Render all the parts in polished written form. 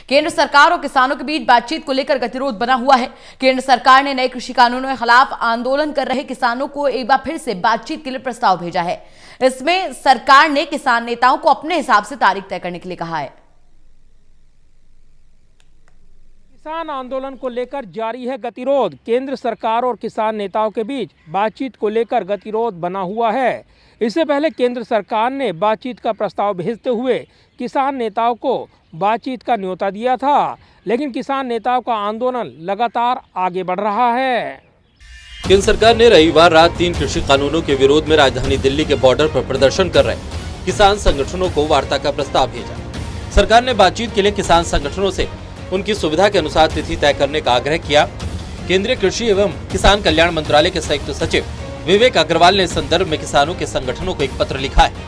केंद्र सरकार और किसानों के बीच बातचीत को लेकर गतिरोध बना हुआ है। केंद्र सरकार ने नए कृषि कानूनों के खिलाफ आंदोलन कर रहे किसानों को एक बार फिर से बातचीत के लिए प्रस्ताव भेजा है। इसमें सरकार ने किसान नेताओं को अपने हिसाब से तारीख तय करने के लिए कहा है। किसान आंदोलन को लेकर जारी है गतिरोध। केंद्र सरकार और किसान नेताओं के बीच बातचीत को लेकर गतिरोध बना हुआ है। इससे पहले केंद्र सरकार ने बातचीत का प्रस्ताव भेजते हुए किसान नेताओं को बातचीत का न्योता दिया था, लेकिन किसान नेताओं का आंदोलन लगातार आगे बढ़ रहा है। केंद्र सरकार ने रविवार रात 3 कृषि कानूनों के विरोध में राजधानी दिल्ली के बॉर्डर पर प्रदर्शन कर रहे किसान संगठनों को वार्ता का प्रस्ताव भेजा। सरकार ने बातचीत के लिए किसान संगठनों से उनकी सुविधा के अनुसार तिथि तय करने का आग्रह किया। केंद्रीय कृषि एवं किसान कल्याण मंत्रालय के संयुक्त सचिव विवेक अग्रवाल ने इस संदर्भ में किसानों के संगठनों को एक पत्र लिखा है।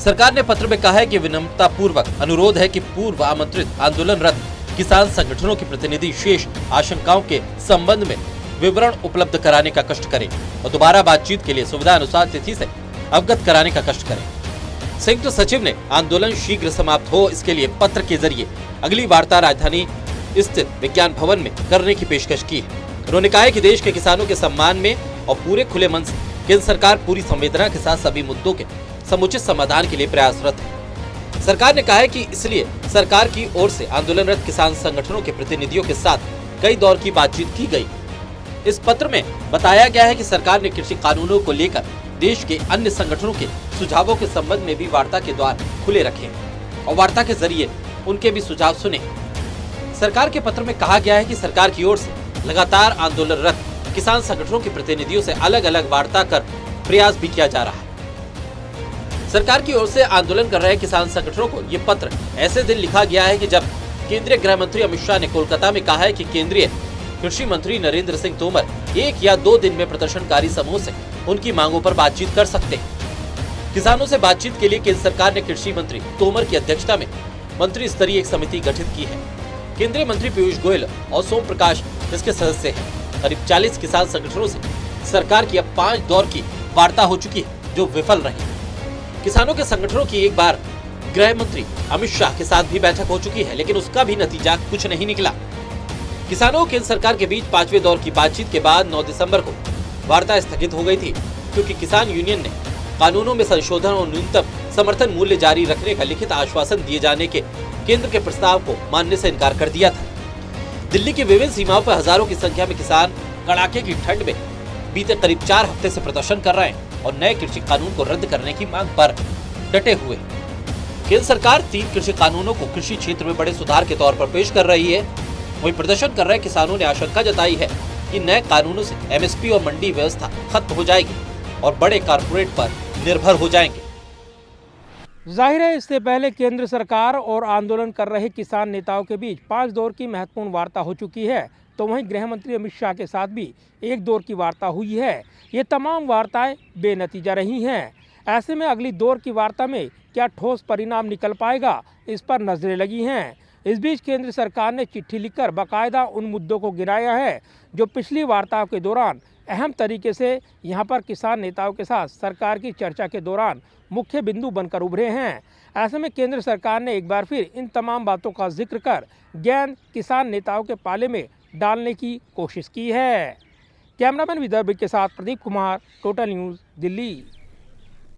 सरकार ने पत्र में कहा है कि विनम्रता पूर्वक अनुरोध है कि पूर्व आमंत्रित आंदोलनरत किसान संगठनों के प्रतिनिधि शेष आशंकाओं के संबंध में विवरण उपलब्ध कराने का कष्ट करें और दोबारा बातचीत के लिए सुविधा अनुसार तिथि से अवगत कराने का कष्ट करें। संयुक्त सचिव ने आंदोलन शीघ्र समाप्त हो इसके लिए पत्र के जरिए अगली वार्ता राजधानी स्थित विज्ञान भवन में करने की पेशकश की है। उन्होंने कहा है कि देश के किसानों के सम्मान में और पूरे खुले मन से केंद्र सरकार पूरी संवेदना के साथ सभी मुद्दों के समुचित समाधान के लिए प्रयासरत है। सरकार ने कहा है कि इसलिए सरकार की ओर से आंदोलनरत किसान संगठनों के प्रतिनिधियों के साथ कई दौर की बातचीत की गई। इस पत्र में बताया गया है कि सरकार ने कृषि कानूनों को लेकर देश के अन्य संगठनों के सुझावों के संबंध में भी वार्ता के द्वार खुले रखे हैं और वार्ता के जरिए उनके भी सुझाव सुने। सरकार के पत्र में कहा गया है कि सरकार की ओर से लगातार आंदोलनरत किसान संगठनों के प्रतिनिधियों से अलग अलग वार्ता कर प्रयास भी किया जा रहा है। सरकार की ओर से आंदोलन कर रहे किसान संगठनों को ये पत्र ऐसे दिन लिखा गया है कि जब केंद्रीय गृह मंत्री अमित शाह ने कोलकाता में कहा है कि केंद्रीय कृषि मंत्री नरेंद्र सिंह तोमर 1 या 2 दिन में प्रदर्शनकारी समूह से उनकी मांगों पर बातचीत कर सकते हैं। किसानों से बातचीत के लिए केंद्र सरकार ने कृषि मंत्री तोमर की अध्यक्षता में मंत्री स्तरीय एक समिति गठित की है। केंद्रीय मंत्री पीयूष गोयल और सोम प्रकाश इसके सदस्य हैं। करीब 40 किसान संगठनों से सरकार की अब 5 दौर की वार्ता हो चुकी है जो विफल रही। किसानों के संगठनों की एक बार गृह मंत्री अमित शाह के साथ भी बैठक हो चुकी है, लेकिन उसका भी नतीजा कुछ नहीं निकला। किसानों केंद्र सरकार के बीच 5वें दौर की बातचीत के बाद 9 दिसंबर को वार्ता स्थगित हो गई थी, क्योंकि किसान यूनियन ने कानूनों में संशोधन और न्यूनतम समर्थन मूल्य जारी रखने का लिखित आश्वासन दिए जाने के केंद्र के प्रस्ताव को मानने से इनकार कर दिया था। दिल्ली की विभिन्न सीमाओं पर हजारों की संख्या में किसान कड़ाके की ठंड में बीते करीब 4 हफ्ते से प्रदर्शन कर रहे हैं और नए कृषि कानून को रद्द करने की मांग पर डटे हुए। केंद्र सरकार 3 कृषि कानूनों को कृषि क्षेत्र में बड़े सुधार के तौर पर पेश कर रही है। वहीं प्रदर्शन कर रहे किसानों ने आशंका जताई है कि नए कानूनों से एमएसपी और मंडी व्यवस्था खत्म हो जाएगी और बड़े कारपोरेट पर निर्भर हो जाएंगे। जाहिर है, इससे पहले केंद्र सरकार और आंदोलन कर रहे किसान नेताओं के बीच 5 दौर की महत्वपूर्ण वार्ता हो चुकी है, तो वहीं गृह मंत्री अमित शाह के साथ भी 1 दौर की वार्ता हुई है। ये तमाम वार्ताएं बेनतीजा रही हैं। ऐसे में अगली दौर की वार्ता में क्या ठोस परिणाम निकल पाएगा, इस पर नजरें लगी हैं। इस बीच केंद्र सरकार ने चिट्ठी लिखकर बाकायदा उन मुद्दों को गिनाया है जो पिछली वार्ताओं के दौरान अहम तरीके से यहां पर किसान नेताओं के साथ सरकार की चर्चा के दौरान मुख्य बिंदु बनकर उभरे हैं। ऐसे में केंद्र सरकार ने एक बार फिर इन तमाम बातों का जिक्र कर गेंद किसान नेताओं के पाले में डालने की कोशिश की है। कैमरामैन विदर्भ के साथ प्रदीप कुमार, टोटल न्यूज़, दिल्ली।